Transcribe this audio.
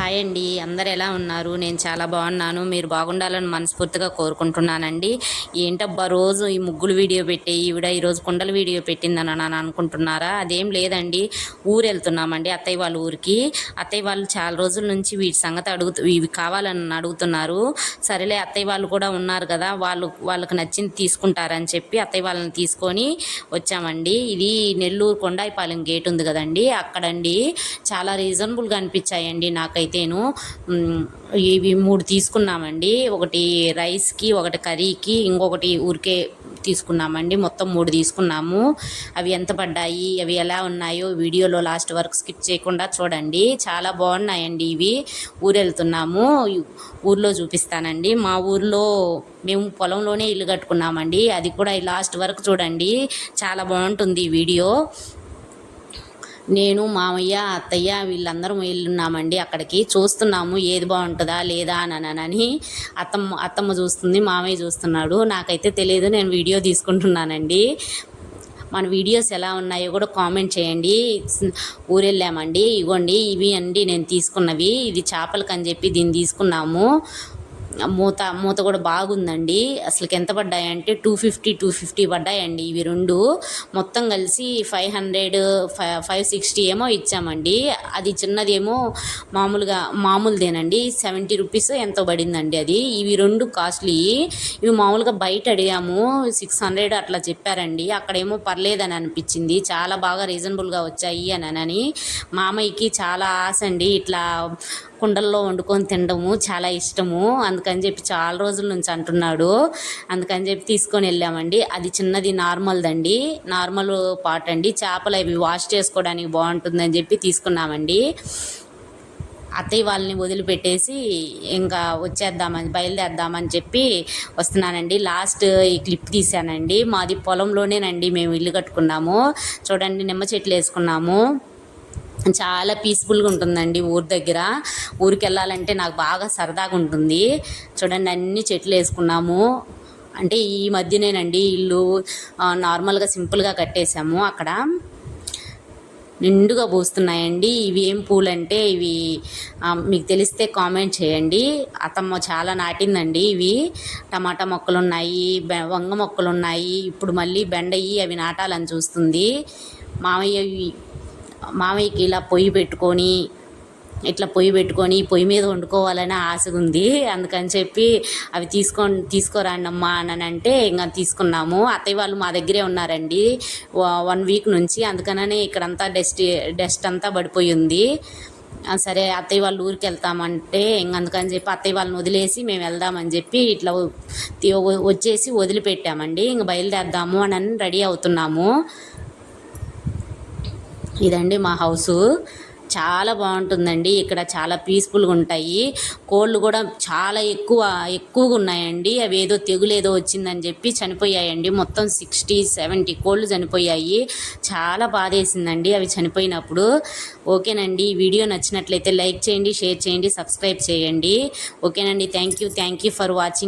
Hi అండి, అందరు ఎలా ఉన్నారు? నేను చాలా బాగున్నాను. మీరు బాగుండాలని మనస్ఫూర్తిగా కోరుకుంటున్నానండి. ఏంటబ్బా రోజు ఈ ముగ్గులు వీడియో పెట్టి ఈవిడ ఈరోజు కుండల వీడియో పెట్టిందని అని అనుకుంటున్నారా? అదేం లేదండి. ఊరు వెళ్తున్నామండి, అత్తయ్య వాళ్ళ ఊరికి. అత్తయ్య వాళ్ళు చాలా రోజుల నుంచి వీటి సంగతి ఇవి కావాలని అడుగుతున్నారు. సరేలే, అత్తయ్య వాళ్ళు కూడా ఉన్నారు కదా, వాళ్ళకి నచ్చింది తీసుకుంటారని చెప్పి అత్తయ్య వాళ్ళని తీసుకొని వచ్చామండి. ఇది నెల్లూరు కొండాయిపాలెం గేట్ ఉంది కదండి, అక్కడండి. చాలా రీజనబుల్గా అనిపించాయండి నాకైతేను. ఇవి 3 తీసుకున్నామండి. ఒకటి రైస్కి, ఒకటి కర్రీకి, ఇంకొకటి ఊరికే తీసుకున్నామండి. మొత్తం 3 తీసుకున్నాము. అవి ఎంత పడ్డాయి, అవి ఎలా ఉన్నాయో వీడియోలో లాస్ట్ వరకు స్కిప్ చేయకుండా చూడండి. చాలా బాగున్నాయండి ఇవి. ఊరు వెళ్తున్నాము, ఊర్లో చూపిస్తానండి. మా ఊర్లో మేము పొలంలోనే ఇల్లు కట్టుకున్నామండి. అది కూడా లాస్ట్ వరకు చూడండి, చాలా బాగుంటుంది ఈ వీడియో. నేను, మామయ్య, అత్తయ్య వీళ్ళందరం వెళ్ళున్నామండి అక్కడికి. చూస్తున్నాము ఏది బాగుంటుందా లేదా అని. అత్తమ్మ చూస్తుంది, మామయ్య చూస్తున్నాడు. నాకైతే తెలియదు, నేను వీడియో తీసుకుంటున్నానండి. మన వీడియోస్ ఎలా ఉన్నాయో కూడా కామెంట్ చేయండి. ఊరెళ్ళామండి. ఇగోండి ఇవి అండి నేను తీసుకున్నవి. ఇది చేపలకి అని చెప్పి దీన్ని తీసుకున్నాము. మూత కూడా బాగుందండి. అసలుకి ఎంత పడ్డాయంటే 250 పడ్డాయండి ఇవి రెండు. మొత్తం కలిసి 560 ఏమో ఇచ్చామండి. అది చిన్నదేమో మామూలుదేనండి, 70 రూపీస్ ఎంతో పడిందండి అది. ఇవి రెండు కాస్ట్లీ. ఇవి మామూలుగా బయట అడిగాము, 600 అట్లా చెప్పారండి. అక్కడేమో పర్లేదని అనిపించింది, చాలా బాగా రీజనబుల్గా వచ్చాయి అని. మామయ్యకి చాలా ఆశ అండి, ఇట్లా కుండల్లో వండుకొని తినడము చాలా ఇష్టము. అందుకని చెప్పి చాలా రోజుల నుంచి అంటున్నాడు. అందుకని చెప్పి తీసుకొని వెళ్ళామండి. అది చిన్నది నార్మల్దండి, నార్మల్ పాట్ అండి. చేపలు అవి వాష్ చేసుకోవడానికి బాగుంటుందని చెప్పి తీసుకున్నామండి. అత్తయ్య వాళ్ళని వదిలిపెట్టేసి ఇంకా బయలుదేరదామని చెప్పి వస్తున్నానండి. లాస్ట్ ఈ క్లిప్ తీసానండి. మాది పొలంలోనేనండి మేము ఇల్లు కట్టుకున్నాము. చూడండి, నిమ్మ చెట్లు వేసుకున్నాము. చాలా పీస్ఫుల్గా ఉంటుందండి ఊరి దగ్గర. ఊరికి వెళ్ళాలంటే నాకు బాగా సరదాగా ఉంటుంది. చూడండి, అన్ని చెట్లు వేసుకున్నాము. అంటే ఈ మధ్యనేనండి ఇల్లు నార్మల్గా సింపుల్గా కట్టేశాము. అక్కడ నిండుగా పూస్తున్నాయండి. ఇవి ఏం పూలంటే ఇవి మీకు తెలిస్తే కామెంట్ చేయండి. అత్తమ్మ చాలా నాటిందండి. ఇవి టమాటా మొక్కలు ఉన్నాయి, వంగ మొక్కలు ఉన్నాయి. ఇప్పుడు మళ్ళీ బెండయి అవి నాటాలని చూస్తుంది. మామయ్యకి ఇలా పొయ్యి పొయ్యి మీద వండుకోవాలని ఆశ ఉంది. అందుకని చెప్పి అవి తీసుకోరండి అమ్మా అని అంటే ఇంకా తీసుకున్నాము. అత్తయ్య వాళ్ళు మా దగ్గరే ఉన్నారండి 1 వీక్ నుంచి. అందుకనే ఇక్కడంతా డస్ట్ అంతా పడిపోయి ఉంది. సరే, అత్తయ్య వాళ్ళు ఊరికి వెళ్తామంటే అందుకని చెప్పి అత్తయ్య వాళ్ళని వదిలేసి మేము వెళ్దామని చెప్పి ఇట్లా వచ్చేసి వదిలిపెట్టామండి. ఇంక బయలుదేరదాము అని రెడీ అవుతున్నాము. ఇదండి మా హౌసు. చాలా బాగుంటుందండి. ఇక్కడ చాలా పీస్ఫుల్గా ఉంటాయి. కోళ్ళు కూడా చాలా ఎక్కువగా ఉన్నాయండి. అవి ఏదో తెగులేదో వచ్చిందని చెప్పి చనిపోయాయండి. మొత్తం 60-70 కోళ్ళు చనిపోయాయి. చాలా బాధేసిందండి అవి చనిపోయినప్పుడు. ఓకేనండి, ఈ వీడియో నచ్చినట్లయితే లైక్ చేయండి, షేర్ చేయండి, సబ్స్క్రైబ్ చేయండి. ఓకేనండి, థ్యాంక్ యూ ఫర్ వాచింగ్.